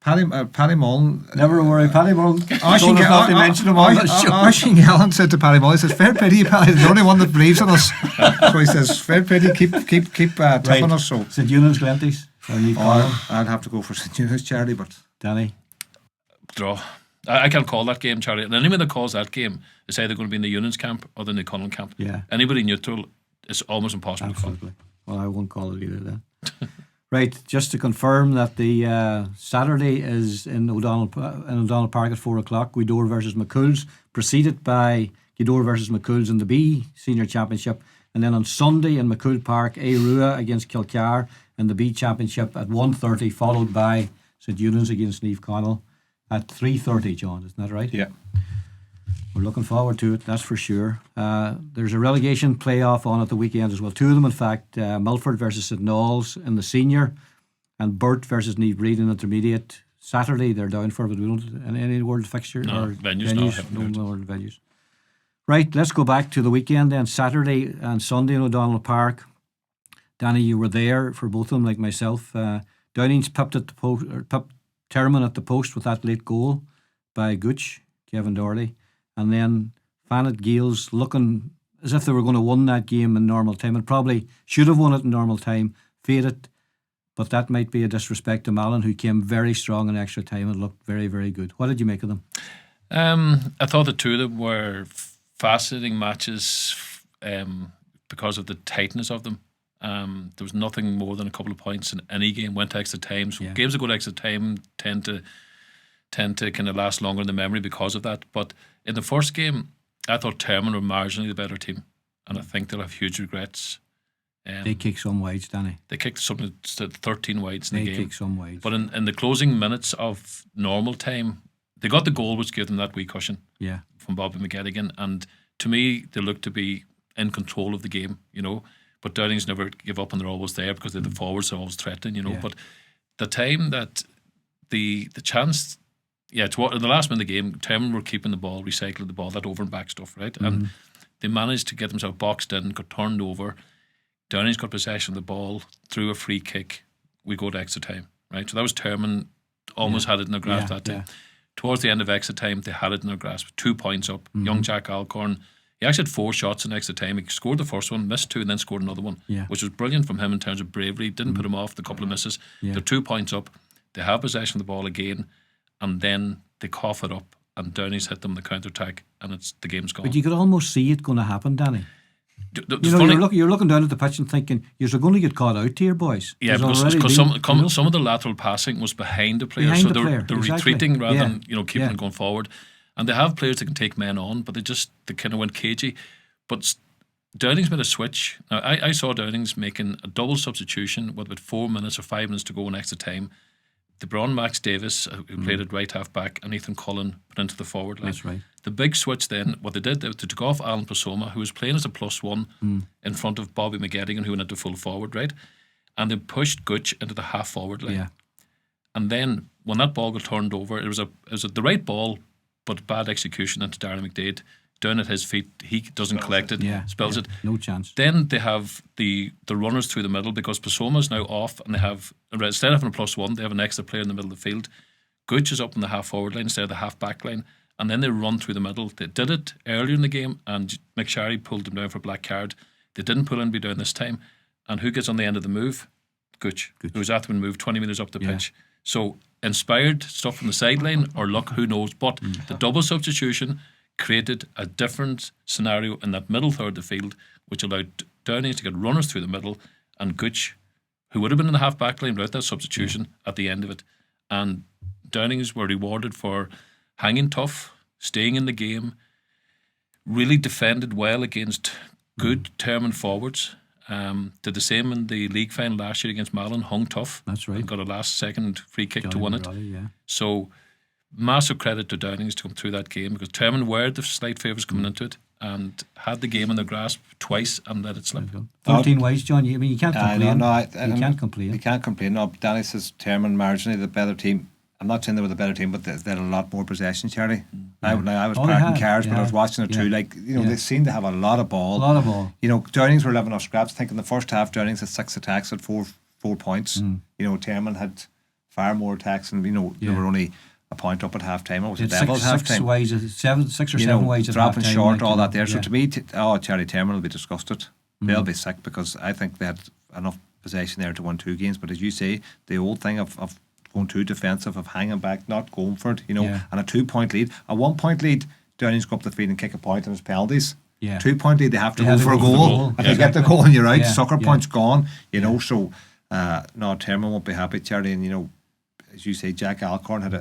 B: Paddy Mullen.
A: Never worry, Paddy Mullen.
B: Oisin Gallen said to Paddy Mullen, he says, "Fair pity, Paddy, the only one that believes in us." So he says, "Fair pity, keep tipping us." So
A: St Eunan's Glenties.
B: I'd have to go for St Eunan's, Charlie, but
A: Danny.
C: Draw. I can't call that game, Charlie. And anyone that calls that game is either going to be in the Eunan's camp or the Conaill camp.
A: Yeah.
C: Anybody neutral is almost impossible to call.
A: Well, I won't call it either then. Right, just to confirm that the Saturday is in O'Donnell Park at 4:00. Gweedore versus McCool's, preceded by Gweedore versus McCool's in the B Senior Championship, and then on Sunday in McCool Park, Rua against Kilcar in the B Championship at 1:30, followed by St Eunan's against Niamh Conaill at 3:30. John, isn't that right?
B: Yeah.
A: We're looking forward to it, that's for sure. There's a relegation playoff on at the weekend as well. 2 of them, in fact, Milford versus St Knowles in the senior, and Burt versus Niamh Breed in intermediate. Saturday they're down for, but we don't any world fixture or
C: venues.
A: No world venues. Right, let's go back to the weekend then. Saturday and Sunday in O'Donnell Park. Danny, you were there for both of them, like myself. Downing's pipped Termon at the post with that late goal by Gooch, Kevin Doherty. And then Fanet Gales looking as if they were going to win that game in normal time, and probably should have won it in normal time, faded. But that might be a disrespect to Malin, who came very strong in extra time and looked very, very good. What did you make of them?
C: I thought the two of them were fascinating matches because of the tightness of them. There was nothing more than a couple of points in any game, went to extra time. So games that go to extra time tend to kind of last longer in the memory because of that. But in the first game, I thought Termon were marginally the better team, and I think they'll have huge regrets.
A: They kicked some wides, Danny.
C: They kicked something 13 wides in the game.
A: They kicked some wides.
C: But in the closing minutes of normal time, they got the goal which gave them that wee cushion from Bobby McGettigan, and to me they looked to be in control of the game, but Downing's never give up and they're always there because they're the forwards are always threatening, but the time that the chance in the last minute of the game, Termon were keeping the ball, recycling the ball, that over and back stuff, right? And they managed to get themselves boxed in, got turned over. Downing's got possession of the ball, threw a free kick, we go to extra time, right? So that was Termon almost had it in their grasp that time. Towards the end of extra time, they had it in their grasp. 2 points up. Young Jack Alcorn, he actually had 4 shots in extra time. He scored the first one, missed 2, and then scored another one, which was brilliant from him in terms of bravery. Didn't put him off the couple of misses. They're 2 points up. They have possession of the ball again, and then they cough it up, and Downey's hit them the counter-attack, and the game's gone.
A: But you could almost see it going to happen, Danny. You're looking down at the pitch and thinking, you're going to get caught out here, boys.
C: Yeah, because some of the lateral passing was behind the player, so they're retreating rather than keeping it going forward. And they have players that can take men on, but they kind of went cagey. But Downing's made a switch. Now, I saw Downing's making a double substitution with about 4 minutes or 5 minutes to go in extra time. they brought on Max Davis, who played at right half back, and Ethan Cullen put into the forward line.
A: That's right.
C: The big switch then, what they did, they took off Alan Pasoma, who was playing as a +1 in front of Bobby McGettigan, who went into full forward, right? And they pushed Gooch into the half forward line.
A: Yeah.
C: And then when that ball got turned over, it was the right ball, but bad execution into Darren McDade. Down at his feet, he doesn't collect it, spills it.
A: No chance.
C: Then they have the runners through the middle because Pasoma's now off, and they have, instead of having a +1, they have an extra player in the middle of the field. Gooch is up in the half forward line instead of the half back line, and then they run through the middle. They did it earlier in the game, and McSharry pulled them down for a black card. They didn't pull anybody down this time, and who gets on the end of the move? Gooch. Who was after been moved 20 metres up the pitch. So inspired stuff from the sideline or luck, who knows? But the double substitution created a different scenario in that middle third of the field, which allowed Downings to get runners through the middle, and Gooch, who would have been in the half back line without that substitution at the end of it. And Downings were rewarded for hanging tough, staying in the game, really defended well against good determined forwards. Did the same in the league final last year against Malin, hung tough.
A: That's right.
C: And got a last second free kick
A: Johnny
C: to win it.
A: Morelli,
C: So massive credit to Downings to come through that game, because Termon were the slight favourites coming into it and had the game in their grasp twice and let it slip.
A: 14 ways, John. You can't complain.
B: You
A: can't complain.
B: You can't complain. No, Danny says Termon marginally the better team. I'm not saying they were the better team, but they had a lot more possession, Charlie. I was parking cars, but I was watching it too. Like, they seemed to have a lot of ball. Downings were living off scraps. I think in the first half, Downings had 6 attacks at 4 points. Termon had far more attacks, and they were only a point up at half time. Or was it Devils half time?
A: 6 or 7 ways at
B: dropping
A: half-time,
B: short, all that there. So to me, Charlie Termon will be disgusted. They'll be sick, because I think they had enough possession there to win 2 games. But as you say, the old thing of going too defensive, of hanging back, not going for it, and a 2-point lead. A 1-point lead, Downings go up the field and kick a point, and it's penalties. 2-point lead, they have to go for a goal. If you get the goal and you're out, sucker point's gone. So no, Termon won't be happy, Charlie. And as you say, Jack Alcorn had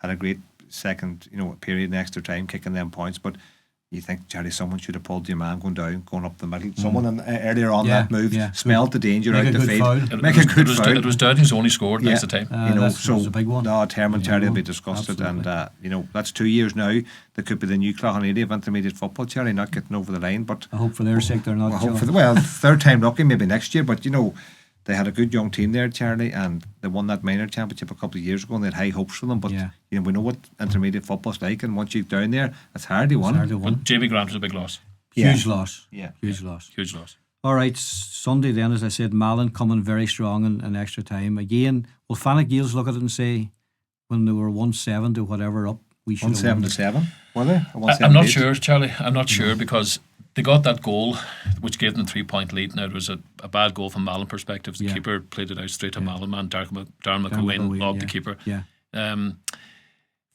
B: a great second period in extra time, kicking them points. But you think, Charlie, someone should have pulled your man going up the middle. Someone earlier on that move smelled the danger out the field. Make a good foul.
C: It was Downings only scored next to time.
A: That was a big one.
B: No, Termon, Charlie will be disgusted. Absolutely. And that's 2 years now. That could be the new Cloughanady of intermediate football, Charlie, not getting over the line. But
A: I hope for their sake they're not.
B: Third time lucky, maybe next year. But they had a good young team there, Charlie, and they won that minor championship a couple of years ago, and they had high hopes for them. But we know what intermediate football's like, and once you're down there, it's hardly won.
C: But Jamie Grant was a big loss.
A: Huge loss.
C: Huge loss.
A: All right, Sunday then, as I said, Malin coming very strong in extra time. Again, will Fanac Gales look at it and say, when they were 1-7 to whatever up, we should
B: 1-7 to 7, were they?
C: I'm not sure, Charlie. I'm not sure, because they got that goal, which gave them a 3-point lead. Now, it was a bad goal from Malin perspective. The keeper played it out straight to Malin man. Darren McElwain logged the keeper.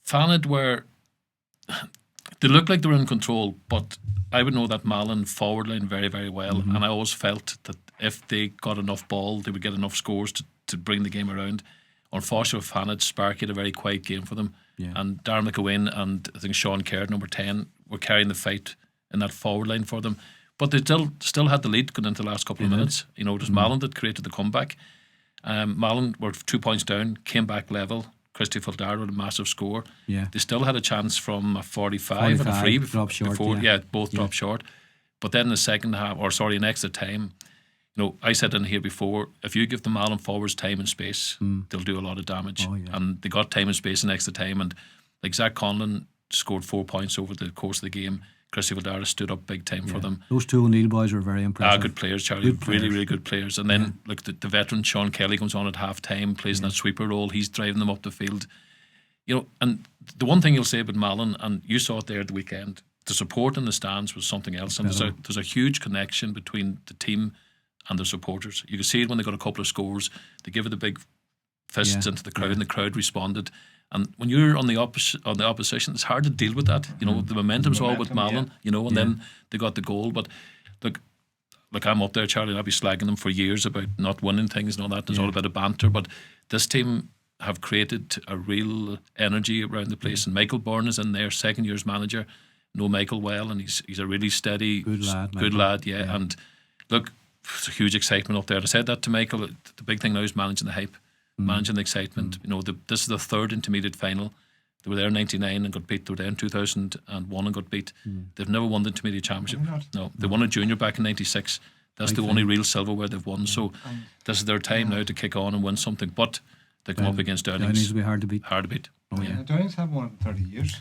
C: Fanad they looked like they were in control, but I would know that Malin forward line very, very well, and I always felt that if they got enough ball, they would get enough scores to bring the game around. Unfortunately, Fanad, Sparky had a very quiet game for them, and Darren McElwain and I think Sean Caird, number 10, were carrying the fight in that forward line for them. But they still had the lead going into the last couple of minutes. It was Malin that created the comeback. Malin were 2 points down, came back level. Christy Fildar with a massive score. They still had a chance from a 45 and a free
A: dropped short,
C: both dropped short. But then in the second half, in extra time, I said in here before, if you give the Malin forwards time and space, they'll do a lot of damage. And they got time and space in extra time, and like Zach Conlon scored 4 points over the course of the game. Christy Valdara stood up big time for them.
A: Those 2 O'Neill boys were very impressive.
C: Good players, Charlie. Really, really good players. And then look, the veteran Sean Kelly comes on at half time, plays in that sweeper role. He's driving them up the field. And the one thing you'll say about Malin, and you saw it there at the weekend, the support in the stands was something else. And there's a huge connection between the team and their supporters. You can see it when they got a couple of scores. They give it the big fists into the crowd, and the crowd responded. And when you're on the opposition, it's hard to deal with that. The momentum's all with Malin, and then they got the goal. But look, I'm up there, Charlie, and I'll be slagging them for years about not winning things and all that. It's all about a banter. But this team have created a real energy around the place. And Michael Byrne is in there, second year's manager. Know Michael well, and he's a really steady, good lad. And look, it's a huge excitement up there. I said that to Michael. The big thing now is managing the hype. managing the excitement. You know, this is the third intermediate final. They were there in 99 and got beat. They were there in 2001 and got beat. They've never won the intermediate championship. No, they won a junior back in 96. That's the only real silverware they've won. So this is their time now to kick on and win something. But they come up against Downings.
A: Downings will be hard to beat.
C: Hard to beat.
B: Oh, yeah. Downings haven't won in 30 years.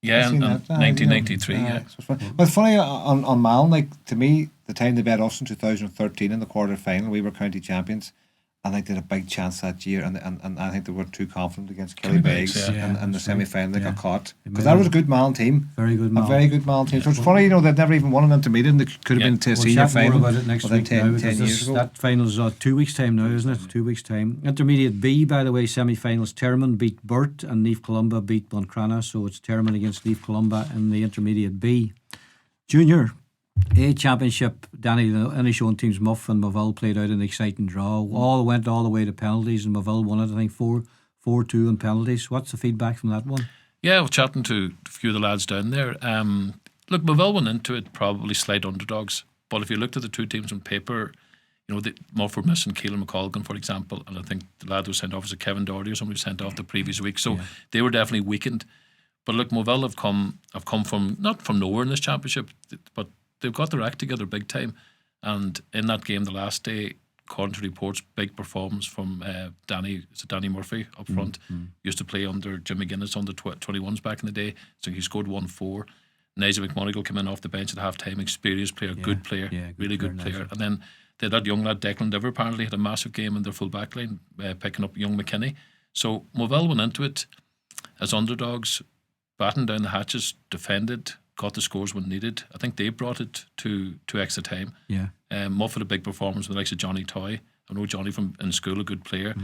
C: Yeah, and 1993.
B: But funny on Malin, like, to me, the time they bet us in 2013 in the quarter final, we were county champions. I think they had a big chance that year, and I think they were too confident against Killybegs in the semi-final. They got caught because that was a good Malin team,
A: very good Malin
B: team. So it's funny, you know, they'd never even won an intermediate. And they could have been to a senior final.
A: We'll chat more about it next week
B: 10 years ago.
A: That final's 2 weeks' time now, isn't it? 2 weeks' time. Intermediate B, by the way, semi-finals. Termon beat Burt and Neve Columba beat Buncrana, so it's Termon against Neve Columba in the intermediate B. Junior A championship, Danny, the Inishowen teams Muff and Moville played out an exciting draw. Went all the way to penalties, and Moville won it, I think 4-2 in penalties. What's the feedback from that one?
C: Yeah, I was chatting to a few of the lads down there. Look, Moville went into it probably slight underdogs, but if you looked at the two teams on paper, you know, Muff were missing Keelan McColgan, for example, and I think the lad who was sent off was a Kevin Doherty or somebody who was sent off the previous week, so they were definitely weakened. But look, Moville have come from not from nowhere in this championship, but they've got their act together big time. And in that game the last day, according to reports, big performance from Danny Murphy up front. Used to play under Jimmy Guinness under 21s back in the day, so he scored 1-4. Nigel McMonigal came in off the bench at half time, experienced player, good player, really good player. And then they had that young lad Declan Diver apparently had a massive game in their full back line, picking up young McKinney. So Moville went into it as underdogs, battened down the hatches, defended, got the scores when needed. I think they brought it to extra time. Muff had a big performance with the likes of Johnny Toy. I know Johnny from in school, a good player.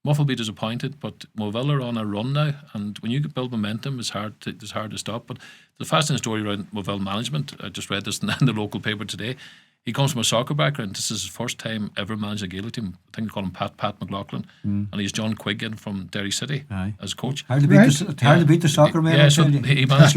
C: Muff will be disappointed, but Moville are on a run now, and when you build momentum, it's hard to stop. But the fascinating story around Moville management, I just read this in the local paper today. He comes from a soccer background. This is his first time ever managing a Gaelic team. I think they call him Pat McLaughlin, and he's John Quigg in from Derry City as coach.
A: Hard to beat the soccer man.
C: Yeah, so he managed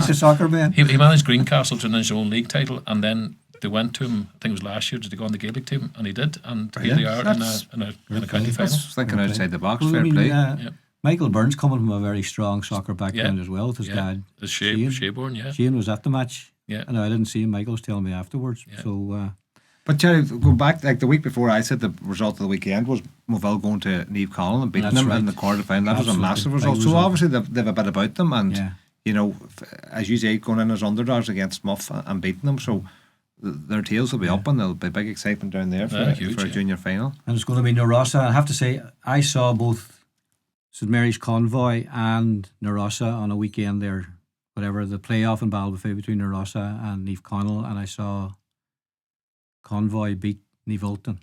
A: the soccer man.
C: He managed Greencastle to his own league title, and then they went to him, I think it was last year, to go on the Gaelic team, and he did, and here they are in a county final.
B: Thinking outside the box, fair play.
A: Michael Burns coming from a very strong soccer background as well with his dad.
C: Shayborn,
A: Shane was at the match.
C: Yeah.
A: And I didn't see him. Michael was telling me afterwards.
C: Yeah.
A: So,
B: but Terry, go back, like the week before, I said the result of the weekend was Moville going to Neve Colin and beating them in the quarter final. That was a massive result. So obviously they've a bit about them, and you know, as you say, going in as underdogs against Muff and beating them. So their tails will be up, and there'll be big excitement down there for a junior final. And
A: it's going to be Narossa. I have to say, I saw both St Mary's Convoy and Narossa on a weekend there. Whatever, the playoff in Balbafay between Narossa and Neve Connell, and I saw Convoy beat Neve Ulton,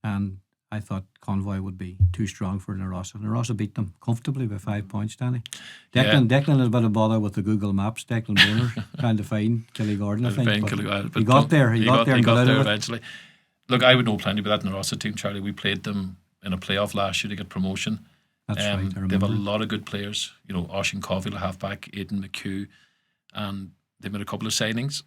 A: and I thought Convoy would be too strong for Narossa. Narossa beat them comfortably by 5 points, Danny. Declan had a bit of bother with the Google Maps, Declan Bonner, trying to find Killy Gordon, I think. But he got there. He got there
C: eventually. Look, I would know plenty about that Narossa team, Charlie. We played them in a playoff last year to get promotion.
A: That's right, I remember.
C: They have a lot of good players. You know, Oisin Coffey, halfback, Aidan McHugh, and they made a couple of signings.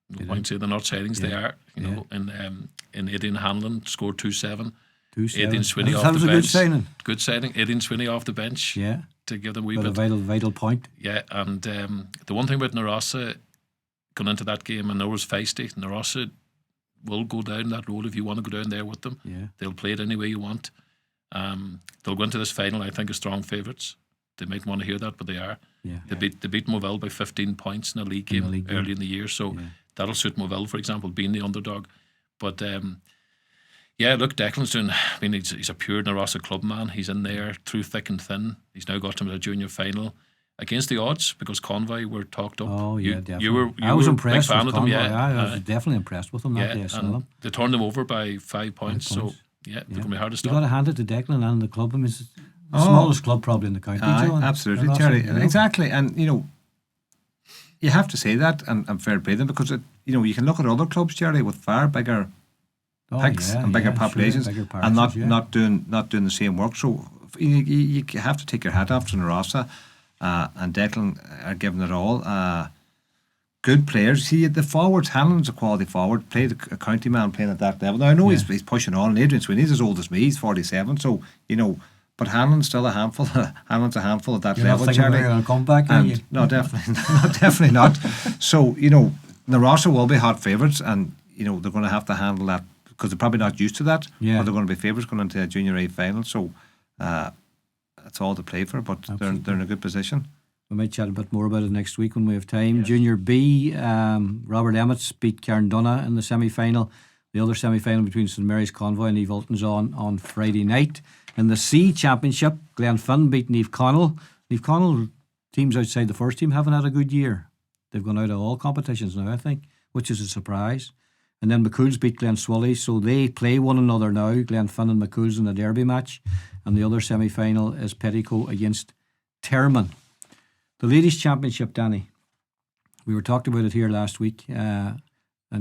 C: No point saying they're not signings, they are. You know, in Aidan Hanlon scored 2-7. Aidan Swinney off the bench. That was a good signing. Good signing. Aidan Swinney off the bench.
A: Yeah.
C: To give them a wee
A: bit. A vital point.
C: Yeah, and the one thing about Narossa going into that game, and there was feisty. Narossa will go down that road if you want to go down there with them.
A: Yeah.
C: They'll play it any way you want. They'll go into this final, I think, as strong favourites. They might want to hear that, but they are.
A: Yeah.
C: They beat Moville by 15 points in a league game early in the year, so that'll suit Moville, for example, being the underdog. But look, Declan's doing. I mean, he's a pure Narossa club man. He's in there through thick and thin. He's now got him at a junior final against the odds because Convoy were talked up.
A: Oh yeah, definitely.
C: You
A: I was impressed
C: big fan
A: with
C: of them.
A: Convoy. I was definitely impressed with them that day.
C: And they turned them over by 5 points. So they're going to be hard to stop.
A: You got to hand it to Declan and the club. I mean, it's the smallest club probably in the county.
B: Absolutely, Terry. Exactly, and you know, you have to say that and fair play them because you can look at other clubs, Jerry, with far bigger picks and bigger populations, and not doing the same work. So you have to take your hat off to Narossa, and Declan are giving it all. good players. See, the forwards, Hanlon's a quality forward, played a county man playing at that level. Now, I know he's pushing on. Adrian Sweeney's as old as me, he's 47, so, but Hanlon's still a handful. Hanlon's a handful at that level, Charlie.
A: You're going to come back, are you?
B: No, definitely not. So, the Rossa will be hot favourites, and, they're going to have to handle that because they're probably not used to that. Yeah. But they're going to be favourites going into a Junior A final, so that's all to play for, but they're in a good position.
A: We might chat a bit more about it next week when we have time. Yes. Junior B, Robert Emmets beat Carndonagh in the semi-final. The other semi-final between St Mary's Convoy and Eve Ulton's on Friday night. In the C Championship, Glenfin beat Neve Connell. Neve Connell, teams outside the first team, haven't had a good year. They've gone out of all competitions now, I think, which is a surprise. And then McCool's beat Glenswilly, so they play one another now, Glenfin and McCool's in the derby match. And the other semi-final is Petticoat against Termon. The Ladies' Championship, Danny, we were talked about it here last week, and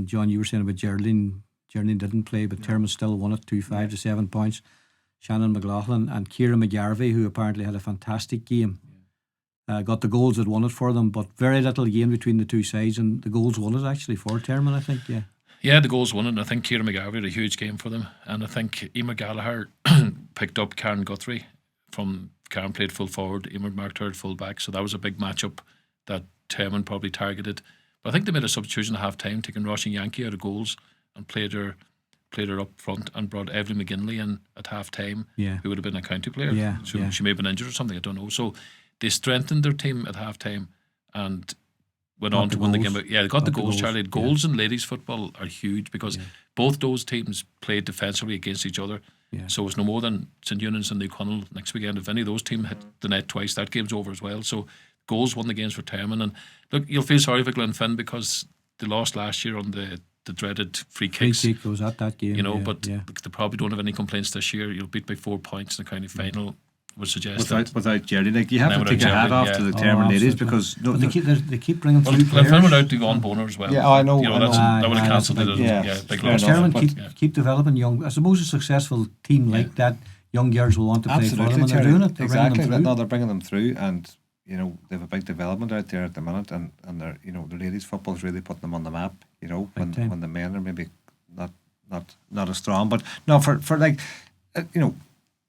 A: John, you were saying about Geraldine. Geraldine didn't play, but Termon still won it 2-5 to 7 points. Shannon McLaughlin and Ciara McGarvey, who apparently had a fantastic game, got the goals that won it for them, but very little gain between the two sides, and the goals won it actually for Termon, I think, yeah.
C: Yeah, the goals won it, and I think Ciara McGarvey had a huge game for them, and I think Emer Gallagher picked up Karen Guthrie from Karen played full forward, Emer marked her at full back, so that was a big matchup that Termon probably targeted. But I think they made a substitution at half time, taking Roisin Yankee out of goals and played her up front and brought Evelyn McGinley in at half time, who would have been a county player. She may have been injured or something, I don't know. So they strengthened their team at half time and went on to win the game. Yeah, they got the goals, Charlie. Goals in ladies football are huge because both those teams played defensively against each other. Yeah. So it's no more than St Eunan's and New Connell next weekend. If any of those teams hit the net twice, that game's over as well. So goals won the games for Termon. And look, you'll feel sorry for Glenfin because they lost last year on the dreaded free kicks.
A: Free kick was at that game.
C: But they probably don't have any complaints this year. You'll beat by 4 points in the county final. Would suggest
B: without Jerry, like you have to take your hat off to the Termon ladies because
A: they keep bringing through players.
C: Glenfin went out to Yvonne Boner as well.
B: Yeah, I know.
C: That would have cancelled it. Big loss.
A: Termon keep developing young. I suppose a successful team like that, young girls will want to play for them, and they're doing it.
B: Exactly. They're bringing them through, and they have a big development out there at the minute, and they're the ladies football is really putting them on the map. When the men are maybe not as strong, but no for like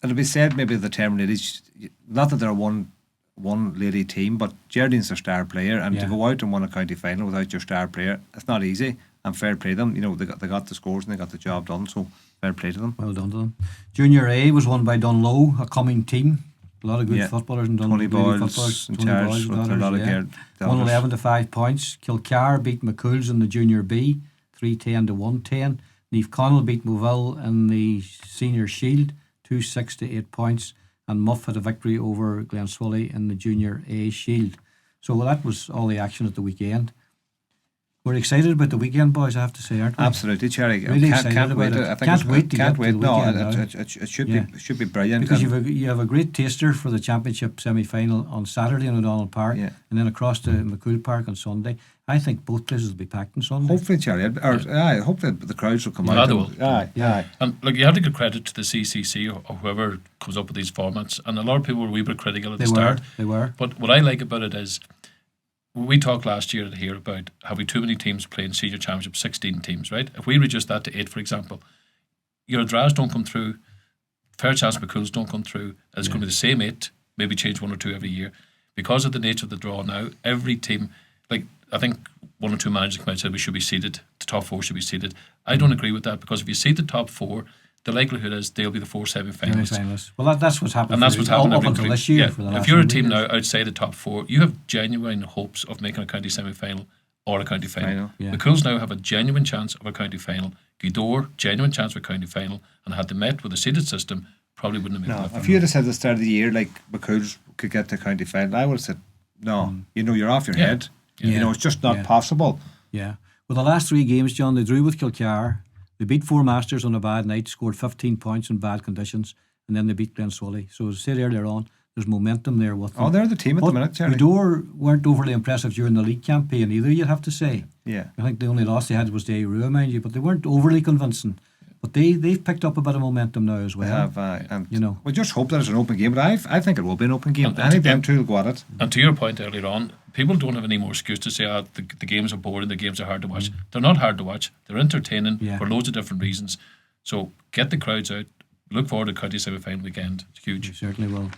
B: it'll be said maybe the Termon ladies, not that they're one lady team, but Geraldine's their star player, and to go out and win a county final without your star player, it's not easy. And fair play to them. They got the scores and they got the job done. So fair play to them.
A: Well done to them. Junior A was won by Dunlow, a coming team. A lot of good footballers in Dunlow.
B: 20 balls in charge with a lot of gear.
A: 111 to 5 points. Kilcar beat McCool's in the Junior B, 310 to 110. Neve Connell beat Moville in the Senior Shield, 2-6 to 8 points, and Muff had a victory over Glenswilly in the Junior A Shield. So that was all the action at the weekend. We're excited about the weekend, boys, I have to say, aren't we?
B: Absolutely, Cherry.
A: Really can't wait. Can't wait.
B: No, it should be brilliant.
A: Because you have a great taster for the championship semi-final on Saturday in O'Donnell Park, and then across to McCool Park on Sunday. I think both places will be packed on Sunday.
B: Hopefully, Cherry. I hope that the crowds will come out.
C: They will. Aye. And look, you have to give credit to the CCC or whoever comes up with these formats. And a lot of people were a wee bit critical at the start.
A: They were.
C: But what I like about it is, we talked last year here about having too many teams playing senior championship, 16 teams, right? If we reduce that to 8, for example, your draws don't come through, fair chance McCool's don't come through, it's going to be the same 8, maybe change 1 or 2 every year. Because of the nature of the draw now, every team, like I think 1 or 2 managers come out and said we should be seeded, the top 4 should be seeded. I don't agree with that, because if you seed the top 4, the likelihood is they'll be the 4 semi-finalists.
A: Well, that's what's happened.
C: And that's what's happened
A: up until this year. For the
C: if you're a team now outside the top 4, you have genuine hopes of making a county semi-final or a county final. The Cools now have a genuine chance of a county final. Gweedore, genuine chance of a county final. And had they met with a seeded system, probably wouldn't have made that.
B: If you had said at the start of the year, like McCool's could get to county final, I would have said, no, you're off your head. It's just not possible.
A: Yeah. Well, the last 3 games, John, they drew with Kilcar. They beat 4 Masters on a bad night, scored 15 points in bad conditions, and then they beat Glenswilly. So as I said earlier on, there's momentum there with them.
B: Oh, they're the team at the minute, Jerry.
A: Gweedore weren't overly impressive during the league campaign either, you'd have to say.
B: Yeah.
A: I think the only loss they had was to Airua, mind you, but they weren't overly convincing. But they've picked up a bit of momentum now as well.
B: They have, and
A: you know,
B: we just hope that it's an open game. But I think it will be an open game. I think them two will go at it.
C: And to your point earlier on, people don't have any more excuse to say the games are boring, the games are hard to watch. They're not hard to watch. They're entertaining for loads of different reasons. So get the crowds out. Look forward to county semi-final weekend. It's huge.
A: We certainly will.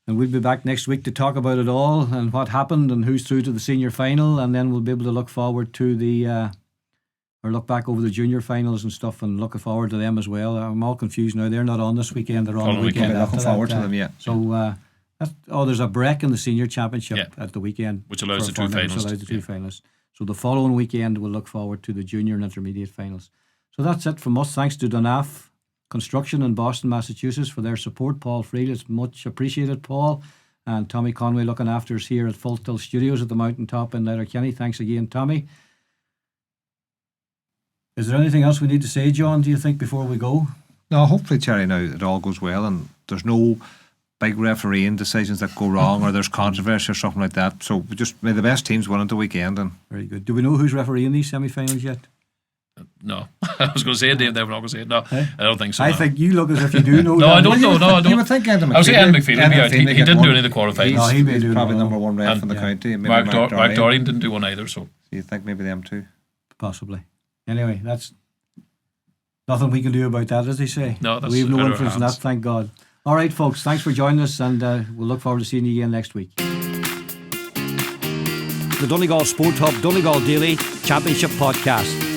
A: And we'll be back next week to talk about it all and what happened and who's through to the senior final, and then we'll be able to look forward to the or look back over the junior finals and stuff and looking forward to them as well. I'm all confused now. They're not on this weekend. They're on the weekend.
B: Looking forward to them, yeah.
A: So there's a break in the senior championship at the weekend,
C: which allows the two finalists.
A: So the following weekend we'll look forward to the junior and intermediate finals. So that's it from us. Thanks to Donaf Construction in Boston, Massachusetts for their support. Paul Friel, it's much appreciated, Paul. And Tommy Conway looking after us here at Full Tilt Studios at the Mountaintop in Letterkenny. Thanks again, Tommy. Is there anything else we need to say, John, do you think, before we go?
B: No, hopefully, Terry, now it all goes well and there's no big refereeing decisions that go wrong or there's controversy or something like that. So may the best teams win at the weekend. And
A: very good. Do we know who's refereeing these semi-finals yet?
C: No. I was going to say it, Dave, they were not going to say it. No, I don't think so.
A: I think you look as if you do know.
C: No, I don't know. No, I don't.
B: You would think Adam McPhee.
C: I was saying Adam McPhee. He didn't do any of the quarterfinals.
A: No, he may do
B: probably number one ref in the county.
C: Mark Doreen didn't do one either. So
B: you think maybe them too?
A: Possibly. Anyway, that's nothing we can do about that, as they say.
C: No, that's
A: we have no influence on that, thank God. All right, folks, thanks for joining us, and we'll look forward to seeing you again next week.
D: The Donegal Sport Hub Donegal Daily Championship Podcast.